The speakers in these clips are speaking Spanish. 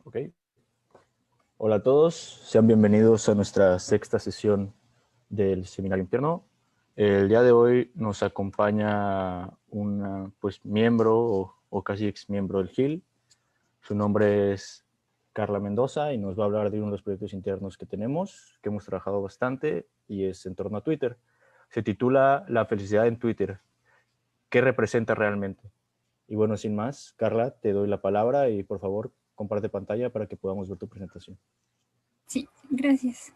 Ok. Hola a todos, sean bienvenidos a nuestra sexta sesión del Seminario Interno. El día de hoy nos acompaña un miembro o casi ex miembro del GIL. Su nombre es Carla Mendoza y nos va a hablar de uno de los proyectos internos que tenemos, que hemos trabajado bastante y es en torno a Twitter. Se titula La felicidad en Twitter. ¿Qué representa realmente? Y bueno, sin más, Carla, te doy la palabra y por favor, comparte pantalla para que podamos ver tu presentación. Sí, gracias.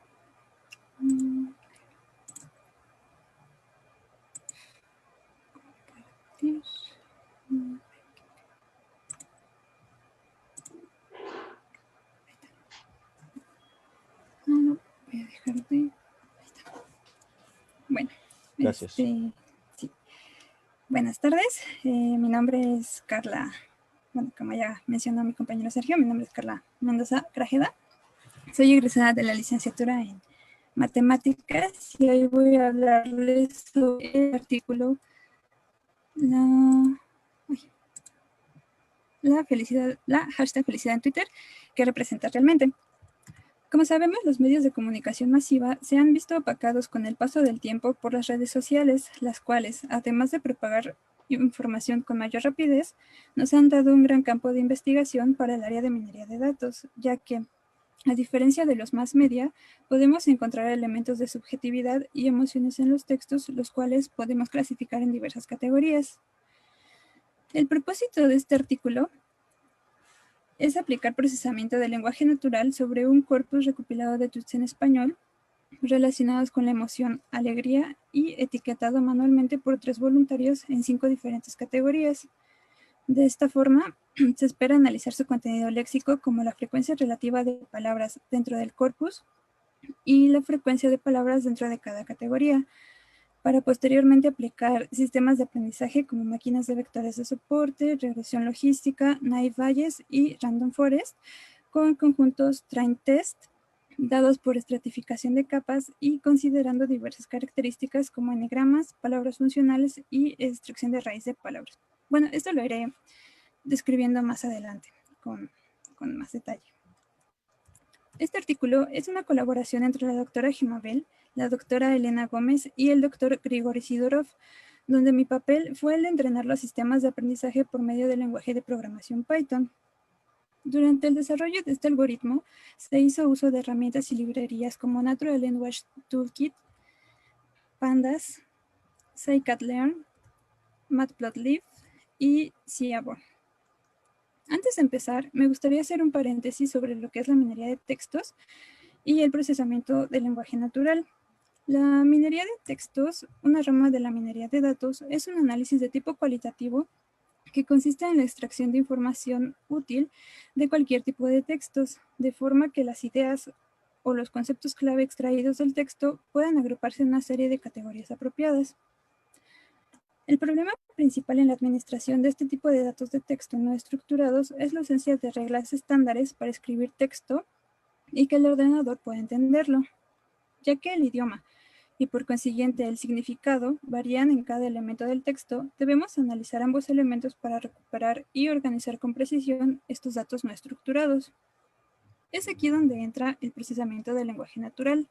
No, voy a dejar de... Ahí está. Bueno, Gracias. sí. Buenas tardes, mi nombre es Carla, bueno, como ya mencionó mi compañero Sergio, mi nombre es Carla Mendoza Grajeda. Soy egresada de la licenciatura en Matemáticas y hoy voy a hablarles sobre el artículo la hashtag felicidad en Twitter, que representa realmente. Como sabemos, los medios de comunicación masiva se han visto opacados con el paso del tiempo por las redes sociales, las cuales, además de propagar información con mayor rapidez, nos han dado un gran campo de investigación para el área de minería de datos, ya que, a diferencia de los mass media, podemos encontrar elementos de subjetividad y emociones en los textos, los cuales podemos clasificar en diversas categorías. El propósito de este artículo es aplicar procesamiento del lenguaje natural sobre un corpus recopilado de tweets en español relacionados con la emoción alegría y etiquetado manualmente por 3 voluntarios en 5 diferentes categorías. De esta forma, se espera analizar su contenido léxico como la frecuencia relativa de palabras dentro del corpus y la frecuencia de palabras dentro de cada categoría, para posteriormente aplicar sistemas de aprendizaje como máquinas de vectores de soporte, regresión logística, naive Bayes y Random Forest, con conjuntos train test, dados por estratificación de capas y considerando diversas características como enegramas, palabras funcionales y extracción de raíz de palabras. Bueno, esto lo iré describiendo más adelante con más detalle. Este artículo es una colaboración entre la doctora Gemabel, la doctora Elena Gómez y el doctor Grigori Sidorov, donde mi papel fue el de entrenar los sistemas de aprendizaje por medio del lenguaje de programación Python. Durante el desarrollo de este algoritmo, se hizo uso de herramientas y librerías como Natural Language Toolkit, Pandas, Scikit-learn, Matplotlib y Seaborn. Antes de empezar, me gustaría hacer un paréntesis sobre lo que es la minería de textos y el procesamiento del lenguaje natural. La minería de textos, una rama de la minería de datos, es un análisis de tipo cualitativo que consiste en la extracción de información útil de cualquier tipo de textos, de forma que las ideas o los conceptos clave extraídos del texto puedan agruparse en una serie de categorías apropiadas. El problema principal en la administración de este tipo de datos de texto no estructurados es la ausencia de reglas estándares para escribir texto y que el ordenador pueda entenderlo, ya que el idioma y por consiguiente el significado varían en cada elemento del texto, debemos analizar ambos elementos para recuperar y organizar con precisión estos datos no estructurados. Es aquí donde entra el procesamiento del lenguaje natural,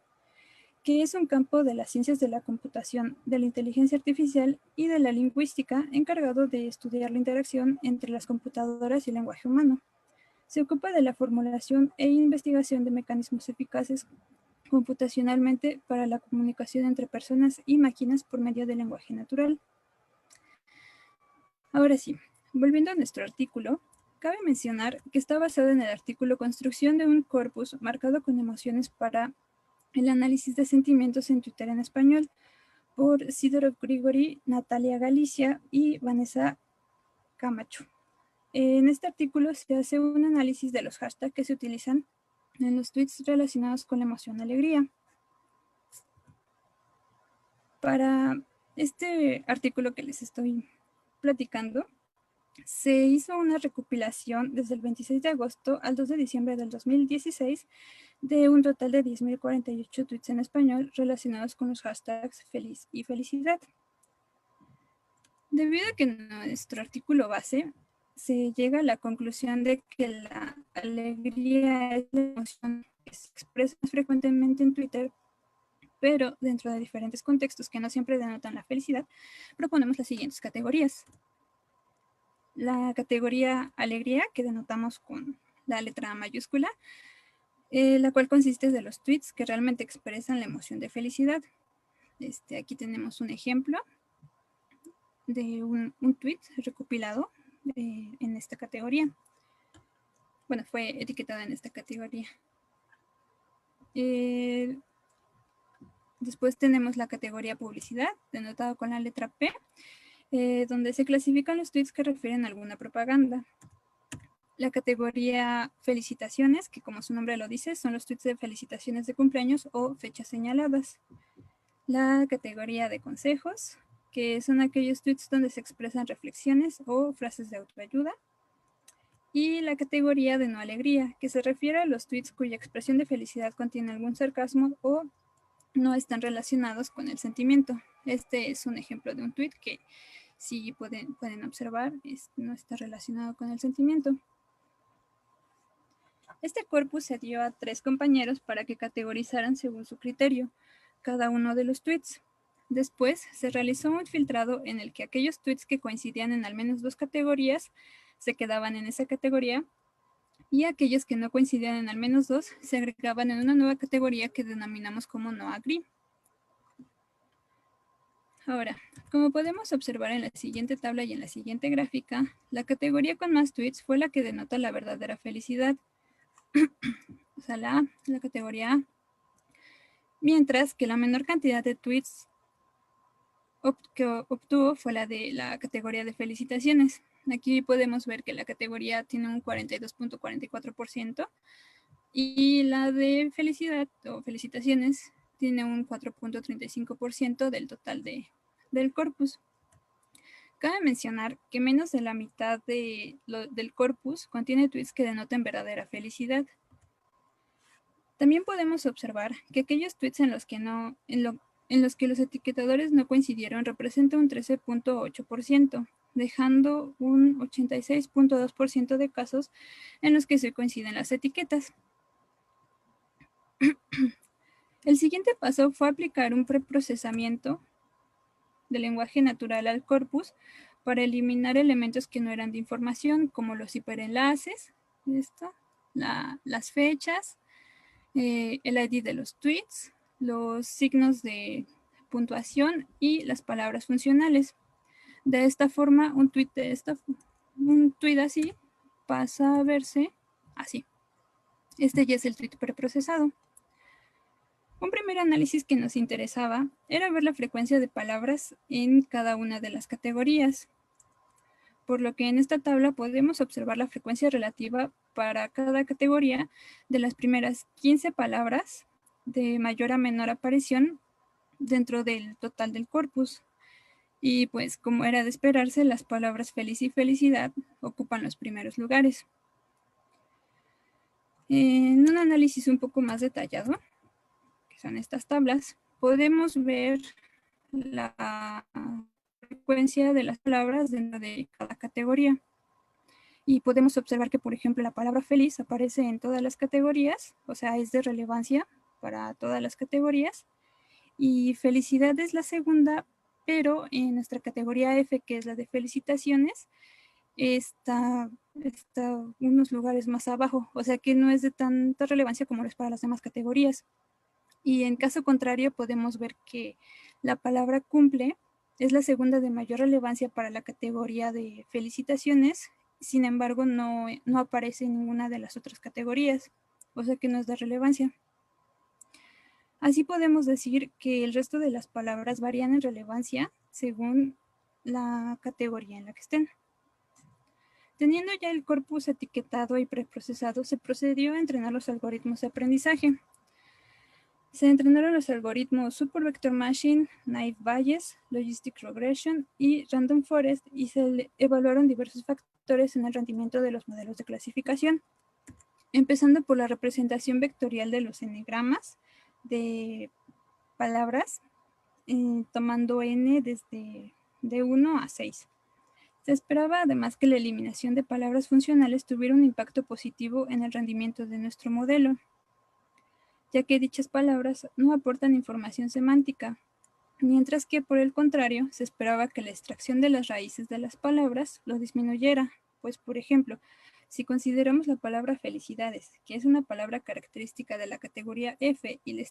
que es un campo de las ciencias de la computación, de la inteligencia artificial y de la lingüística encargado de estudiar la interacción entre las computadoras y el lenguaje humano. Se ocupa de la formulación e investigación de mecanismos eficaces computacionalmente para la comunicación entre personas y máquinas por medio del lenguaje natural. Ahora sí, volviendo a nuestro artículo, cabe mencionar que está basado en el artículo Construcción de un corpus marcado con emociones para el análisis de sentimientos en Twitter en español, por Sidorov Grigori, Natalia Galicia y Vanessa Camacho. En este artículo se hace un análisis de los hashtags que se utilizan en los tweets relacionados con la emoción alegría. Para este artículo que les estoy platicando, se hizo una recopilación desde el 26 de agosto al 2 de diciembre del 2016 de un total de 10.048 tweets en español relacionados con los hashtags feliz y felicidad. Debido a que en nuestro artículo base se llega a la conclusión de que la alegría es la emoción que se expresa más frecuentemente en Twitter, pero dentro de diferentes contextos que no siempre denotan la felicidad, proponemos las siguientes categorías. La categoría alegría, que denotamos con la letra mayúscula, la cual consiste de los tweets que realmente expresan la emoción de felicidad. Aquí tenemos un ejemplo de un tweet recopilado en esta categoría. Bueno, fue etiquetado en esta categoría. Después tenemos la categoría publicidad, denotado con la letra P, donde se clasifican los tweets que refieren a alguna propaganda. La categoría felicitaciones, que como su nombre lo dice, son los tweets de felicitaciones de cumpleaños o fechas señaladas. La categoría de consejos, que son aquellos tweets donde se expresan reflexiones o frases de autoayuda. Y la categoría de no alegría, que se refiere a los tweets cuya expresión de felicidad contiene algún sarcasmo o no están relacionados con el sentimiento. Este es un ejemplo de un tweet que, si pueden observar, no está relacionado con el sentimiento. Este corpus se dio a 3 compañeros para que categorizaran según su criterio cada uno de los tweets. Después se realizó un filtrado en el que aquellos tweets que coincidían en al menos 2 categorías se quedaban en esa categoría y aquellos que no coincidían en al menos 2 se agregaban en una nueva categoría que denominamos como no agree. Ahora, como podemos observar en la siguiente tabla y en la siguiente gráfica, la categoría con más tweets fue la que denota la verdadera felicidad. O sea, la categoría A. Mientras que la menor cantidad de tweets que obtuvo fue la de la categoría de felicitaciones. Aquí podemos ver que la categoría tiene un 42.44% y la de felicidad o felicitaciones tiene un 4.35% del total del corpus. Cabe mencionar que menos de la mitad del corpus contiene tweets que denoten verdadera felicidad. También podemos observar que aquellos tweets en los que los etiquetadores no coincidieron representan un 13.8%, dejando un 86.2% de casos en los que se coinciden las etiquetas. El siguiente paso fue aplicar un preprocesamiento de lenguaje natural al corpus para eliminar elementos que no eran de información, como los hiperenlaces, las fechas, el ID de los tweets, los signos de puntuación y las palabras funcionales. De esta forma, un tweet así pasa a verse así. Este ya es el tweet preprocesado. Un primer análisis que nos interesaba era ver la frecuencia de palabras en cada una de las categorías, por lo que en esta tabla podemos observar la frecuencia relativa para cada categoría de las primeras 15 palabras de mayor a menor aparición dentro del total del corpus. Y pues, como era de esperarse, las palabras feliz y felicidad ocupan los primeros lugares. En un análisis un poco más detallado, que son estas tablas, podemos ver la frecuencia de las palabras dentro de cada categoría. Y podemos observar que, por ejemplo, la palabra feliz aparece en todas las categorías, o sea, es de relevancia para todas las categorías. Y felicidad es la segunda, pero en nuestra categoría F, que es la de felicitaciones, está unos lugares más abajo, o sea que no es de tanta relevancia como lo es para las demás categorías. Y en caso contrario, podemos ver que la palabra cumple es la segunda de mayor relevancia para la categoría de felicitaciones, sin embargo, no aparece en ninguna de las otras categorías, o sea que no es de relevancia. Así podemos decir que el resto de las palabras varían en relevancia según la categoría en la que estén. Teniendo ya el corpus etiquetado y preprocesado, se procedió a entrenar los algoritmos de aprendizaje. Se entrenaron los algoritmos Super Vector Machine, Naive Bayes, Logistic Regression y Random Forest y se evaluaron diversos factores en el rendimiento de los modelos de clasificación, empezando por la representación vectorial de los n-gramas de palabras, tomando n desde de 1 a 6. Se esperaba además que la eliminación de palabras funcionales tuviera un impacto positivo en el rendimiento de nuestro modelo, ya que dichas palabras no aportan información semántica, mientras que por el contrario se esperaba que la extracción de las raíces de las palabras lo disminuyera, pues por ejemplo, si consideramos la palabra felicidades, que es una palabra característica de la categoría F y le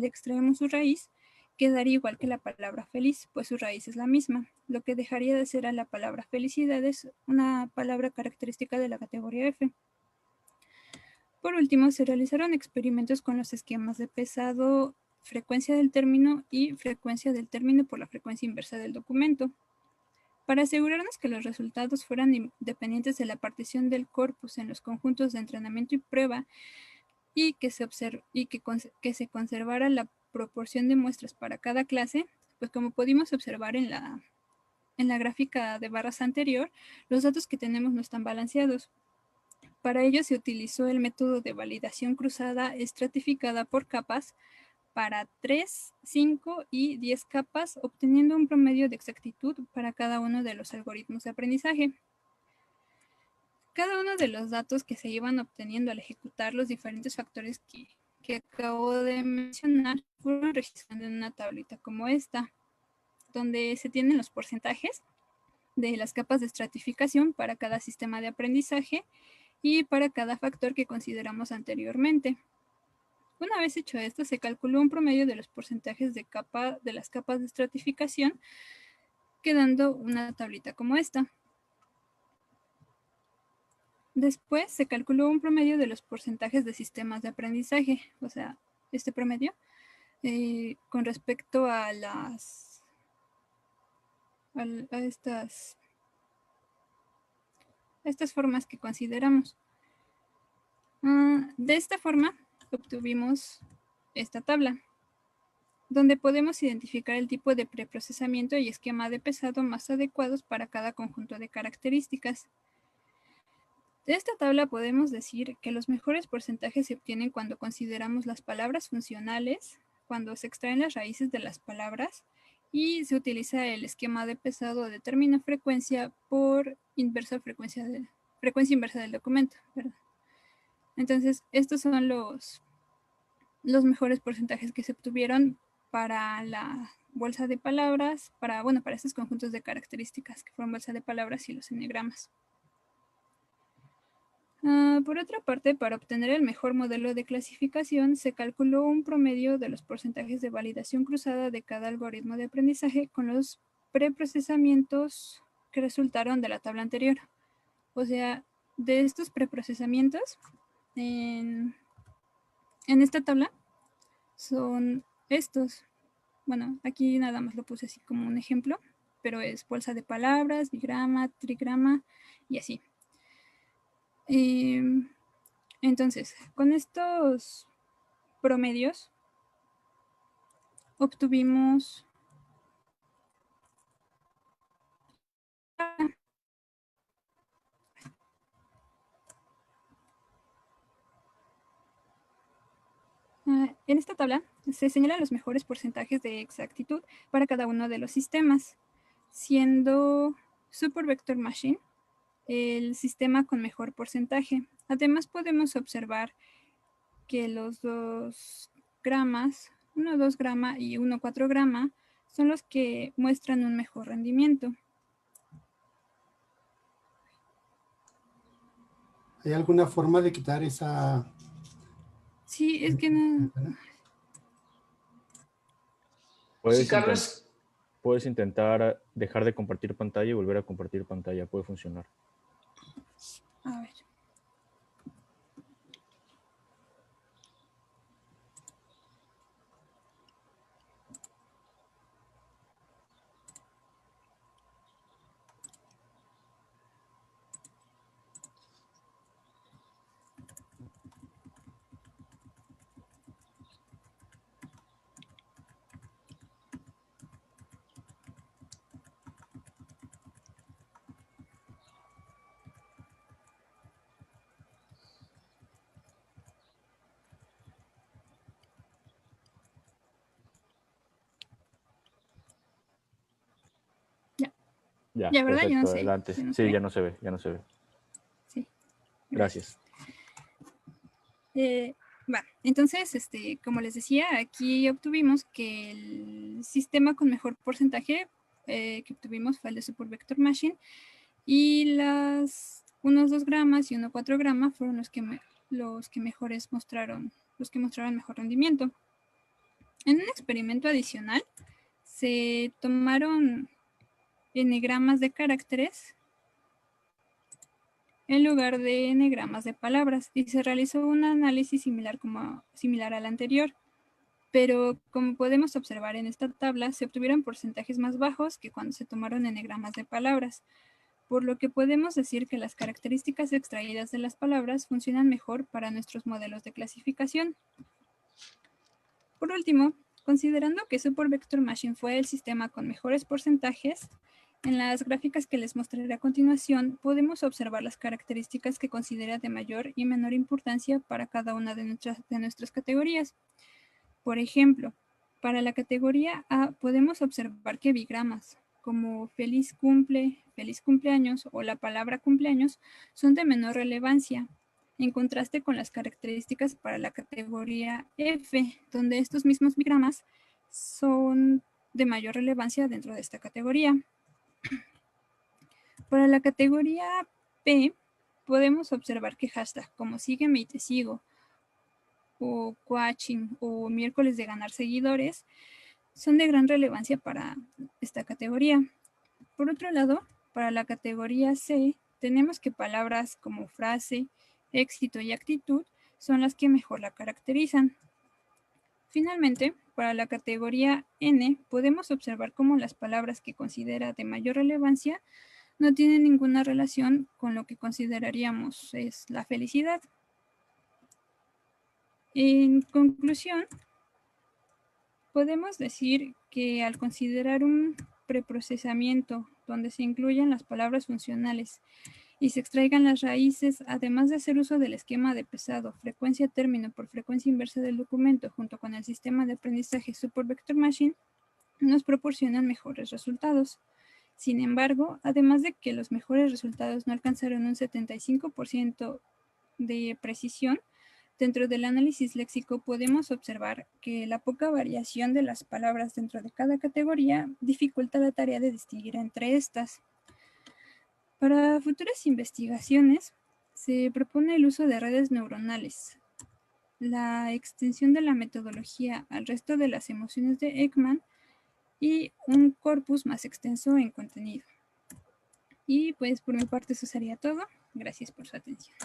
extraemos su raíz, quedaría igual que la palabra feliz, pues su raíz es la misma, lo que dejaría de ser a la palabra felicidades una palabra característica de la categoría F. Por último, se realizaron experimentos con los esquemas de pesado, frecuencia del término y frecuencia del término por la frecuencia inversa del documento, para asegurarnos que los resultados fueran independientes de la partición del corpus en los conjuntos de entrenamiento y prueba y que se conservara la proporción de muestras para cada clase, pues como pudimos observar en la gráfica de barras anterior, los datos que tenemos no están balanceados. Para ello se utilizó el método de validación cruzada estratificada por capas para 3, 5 y 10 capas, obteniendo un promedio de exactitud para cada uno de los algoritmos de aprendizaje. Cada uno de los datos que se iban obteniendo al ejecutar los diferentes factores que acabo de mencionar fueron registrando en una tablita como esta, donde se tienen los porcentajes de las capas de estratificación para cada sistema de aprendizaje y para cada factor que consideramos anteriormente. Una vez hecho esto, se calculó un promedio de los porcentajes de las capas de estratificación, quedando una tablita como esta. Después se calculó un promedio de los porcentajes de sistemas de aprendizaje, o sea, este promedio, con respecto a estas formas que consideramos. De esta forma obtuvimos esta tabla, donde podemos identificar el tipo de preprocesamiento y esquema de pesado más adecuados para cada conjunto de características. De esta tabla podemos decir que los mejores porcentajes se obtienen cuando consideramos las palabras funcionales, cuando se extraen las raíces de las palabras y se utiliza el esquema de pesado de término frecuencia por frecuencia inversa del documento. Perdón. Entonces, estos son los mejores porcentajes que se obtuvieron para la bolsa de palabras, para estos conjuntos de características que fueron bolsa de palabras y los eneagramas. Por otra parte, para obtener el mejor modelo de clasificación, se calculó un promedio de los porcentajes de validación cruzada de cada algoritmo de aprendizaje con los preprocesamientos que resultaron de la tabla anterior. O sea, de estos preprocesamientos, en esta tabla, son estos. Bueno, aquí nada más lo puse así como un ejemplo, pero es bolsa de palabras, bigrama, trigrama y así. Entonces, con estos promedios obtuvimos en esta tabla se señalan los mejores porcentajes de exactitud para cada uno de los sistemas, siendo Super Vector Machine el sistema con mejor porcentaje. Además podemos observar que los 2 gramas, 1,2 grama y 1,4 grama son los que muestran un mejor rendimiento. ¿Hay alguna forma de quitar esa...? Sí, es que no... Puedes intentar dejar de compartir pantalla y volver a compartir pantalla. Puede funcionar. A ver. Ya, Ya, ¿verdad? Ya no perfecto, sé. adelante. Ya no Sí, sé. ya no se ve, ya no se ve. Sí. Gracias. Va, entonces, como les decía, aquí obtuvimos que el sistema con mejor porcentaje que obtuvimos fue el de Super Vector Machine, y unos 2 gramas y 1,4 grama fueron los que mostraron mejor rendimiento. En un experimento adicional, se tomaron n-gramas de caracteres en lugar de n-gramas de palabras, y se realizó un análisis similar al anterior. Pero como podemos observar en esta tabla, se obtuvieron porcentajes más bajos que cuando se tomaron n-gramas de palabras, por lo que podemos decir que las características extraídas de las palabras funcionan mejor para nuestros modelos de clasificación. Por último, considerando que Super Vector Machine fue el sistema con mejores porcentajes, en las gráficas que les mostraré a continuación, podemos observar las características que considera de mayor y menor importancia para cada una de nuestras categorías. Por ejemplo, para la categoría A podemos observar que bigramas como feliz cumple, feliz cumpleaños o la palabra cumpleaños son de menor relevancia, en contraste con las características para la categoría F, donde estos mismos bigramas son de mayor relevancia dentro de esta categoría. Para la categoría P podemos observar que hashtag como sígueme y te sigo, o coaching o miércoles de ganar seguidores son de gran relevancia para esta categoría. Por otro lado, para la categoría C, tenemos que palabras como frase, éxito y actitud son las que mejor la caracterizan. Finalmente, para la categoría N, podemos observar cómo las palabras que considera de mayor relevancia no tienen ninguna relación con lo que consideraríamos es la felicidad. En conclusión, podemos decir que al considerar un preprocesamiento donde se incluyan las palabras funcionales y se extraigan las raíces, además de hacer uso del esquema de pesado, frecuencia término por frecuencia inversa del documento, junto con el sistema de aprendizaje Super Vector Machine, nos proporcionan mejores resultados. Sin embargo, además de que los mejores resultados no alcanzaron un 75% de precisión, dentro del análisis léxico podemos observar que la poca variación de las palabras dentro de cada categoría dificulta la tarea de distinguir entre estas. Para futuras investigaciones, se propone el uso de redes neuronales, la extensión de la metodología al resto de las emociones de Ekman y un corpus más extenso en contenido. Y pues por mi parte eso sería todo. Gracias por su atención.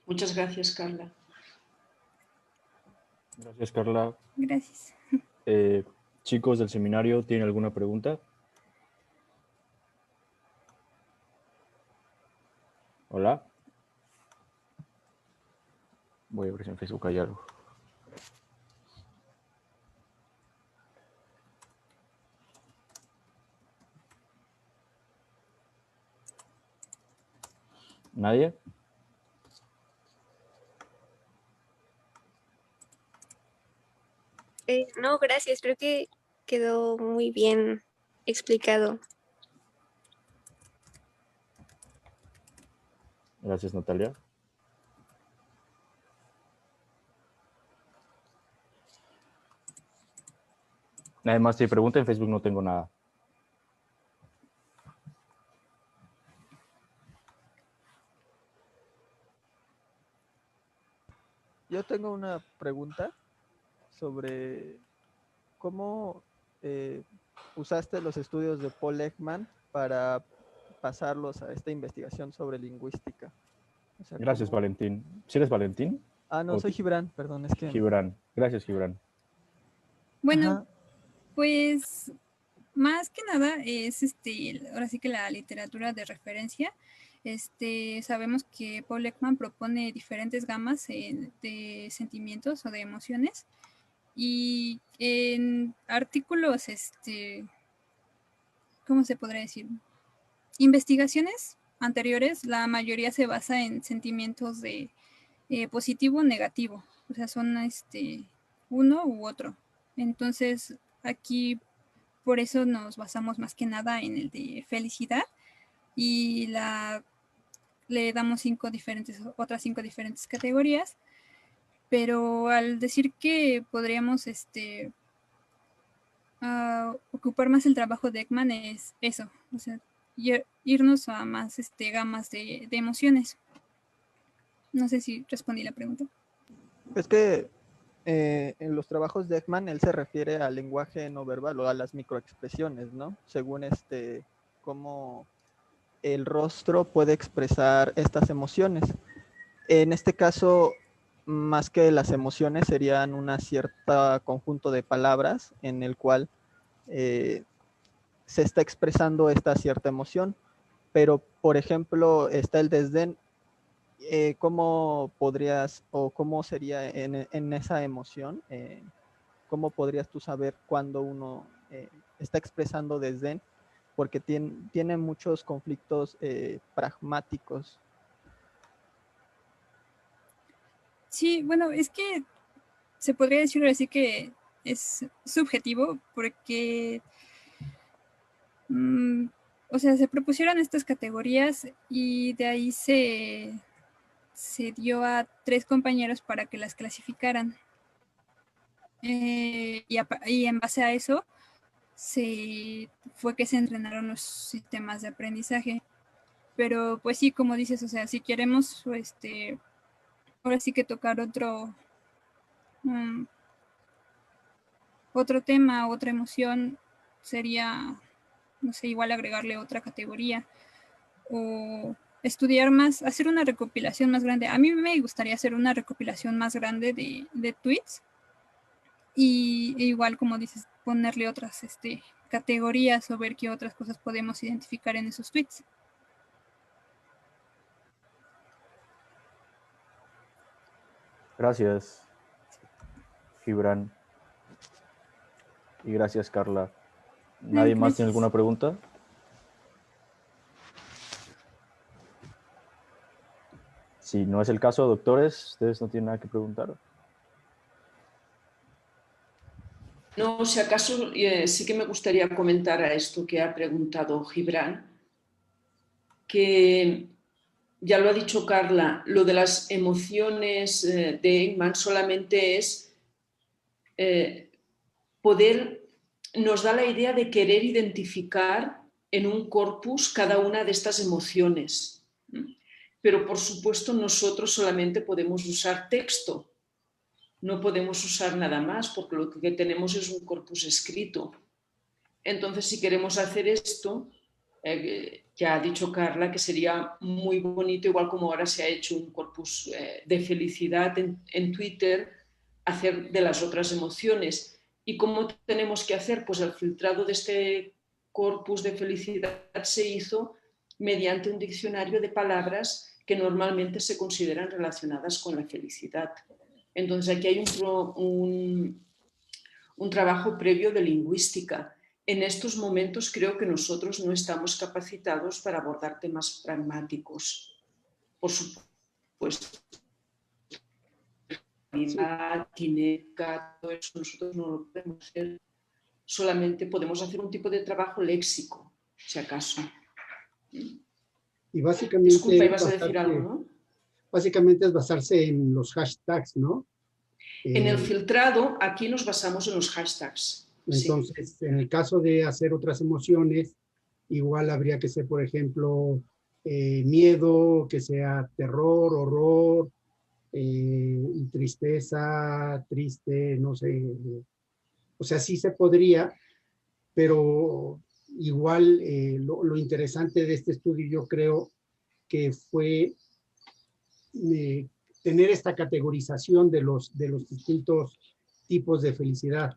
Muchas gracias, Carla. Gracias, Carla. Gracias. Chicos del seminario, ¿tienen alguna pregunta? Hola. Voy a ver si en Facebook hay algo. ¿Nadie? No, gracias. Creo que quedó muy bien explicado. Gracias, Natalia. Nada más, si pregunta en Facebook no tengo nada. Yo tengo una pregunta sobre cómo usaste los estudios de Paul Ekman para pasarlos a esta investigación sobre lingüística. O sea, Gracias, Valentín. ¿Sí eres Valentín? Ah, no, soy Gibran, perdón, es que... Gibran. Gracias, Gibran. Bueno, Ajá. pues más que nada es ahora sí que la literatura de referencia. Sabemos que Paul Ekman propone diferentes gamas de sentimientos o de emociones, y en artículos, ¿cómo se podría decir? Investigaciones anteriores, la mayoría se basa en sentimientos de positivo o negativo. O sea, son uno u otro. Entonces, aquí por eso nos basamos más que nada en el de felicidad y le damos otras cinco diferentes categorías, pero al decir que podríamos ocupar más el trabajo de Ekman es eso, o sea, irnos a más gamas de emociones. No sé si respondí la pregunta. Es que en los trabajos de Ekman él se refiere al lenguaje no verbal o a las microexpresiones, ¿no? Según cómo el rostro puede expresar estas emociones. En este caso, más que las emociones, serían una cierta conjunto de palabras en el cual se está expresando esta cierta emoción. Pero, por ejemplo, está el desdén. ¿Cómo podrías o cómo sería en esa emoción? ¿Cómo podrías tú saber cuando uno está expresando desdén? Porque tiene muchos conflictos pragmáticos. Sí, bueno, es que se podría decir así que es subjetivo porque, o sea, se propusieron estas categorías y de ahí se dio a 3 compañeros para que las clasificaran. Y en base a eso fue que se entrenaron los sistemas de aprendizaje. Pero pues sí, como dices, o sea, si queremos ahora sí que tocar otro tema, otra emoción, sería, no sé, igual agregarle otra categoría o estudiar más, hacer una recopilación más grande. A mí me gustaría hacer una recopilación más grande de tweets y igual, como dices, ponerle otras categorías o ver qué otras cosas podemos identificar en esos tweets. Gracias, Gibran. Y gracias, Carla. ¿Nadie más tiene alguna pregunta? Si no es el caso, doctores, ustedes no tienen nada que preguntar. No, si acaso sí que me gustaría comentar a esto que ha preguntado Gibran, que ya lo ha dicho Carla, lo de las emociones de Ekman solamente es nos da la idea de querer identificar en un corpus cada una de estas emociones. Pero por supuesto nosotros solamente podemos usar texto, no podemos usar nada más porque lo que tenemos es un corpus escrito. Entonces, si queremos hacer esto, ya ha dicho Carla que sería muy bonito, igual como ahora se ha hecho un corpus de felicidad en Twitter, hacer de las otras emociones. ¿Y cómo tenemos que hacer? Pues el filtrado de este corpus de felicidad se hizo mediante un diccionario de palabras que normalmente se consideran relacionadas con la felicidad. Entonces aquí hay un trabajo previo de lingüística. En estos momentos creo que nosotros no estamos capacitados para abordar temas pragmáticos. Por supuesto, todo eso nosotros no lo podemos hacer. Solamente podemos hacer un tipo de trabajo léxico, si acaso. Y básicamente, disculpa, ibas a decir algo, ¿no? Básicamente es basarse en los hashtags, ¿no? En el filtrado, aquí nos basamos en los hashtags. Entonces, sí. En el caso de hacer otras emociones, igual habría que ser, por ejemplo, miedo, que sea terror, horror, tristeza, triste, no sé. O sea, sí se podría, pero igual lo interesante de este estudio yo creo que fue tener esta categorización de los distintos tipos de felicidad,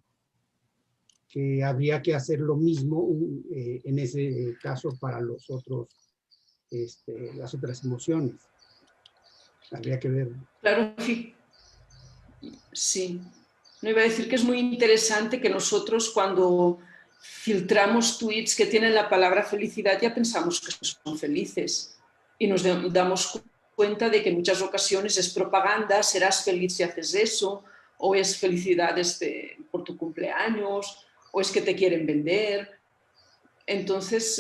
que habría que hacer lo mismo en ese caso para los otros, las otras emociones. Habría que ver. Claro, sí. No, iba a decir que es muy interesante que nosotros cuando filtramos tweets que tienen la palabra felicidad ya pensamos que son felices y nos damos cuenta de que en muchas ocasiones es propaganda, serás feliz si haces eso, o es felicidades por tu cumpleaños, o es que te quieren vender. Entonces,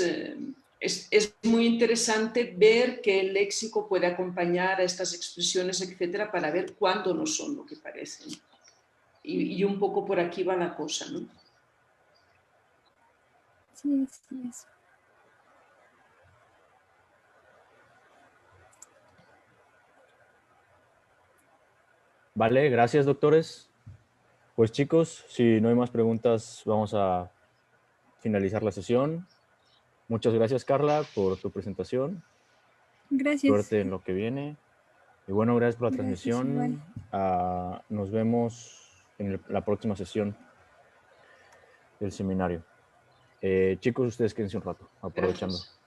es muy interesante ver que el léxico puede acompañar a estas expresiones, etcétera, para ver cuándo no son lo que parecen. Y un poco por aquí va la cosa, ¿no? Sí, sí es. Vale, gracias, doctores. Pues chicos, si no hay más preguntas, vamos a finalizar la sesión. Muchas gracias, Carla, por tu presentación. Gracias. Suerte en lo que viene. Y bueno, gracias por la Gracias, igual. transmisión. Nos vemos en la próxima sesión del seminario. Chicos, ustedes quédense un rato, aprovechando. Gracias.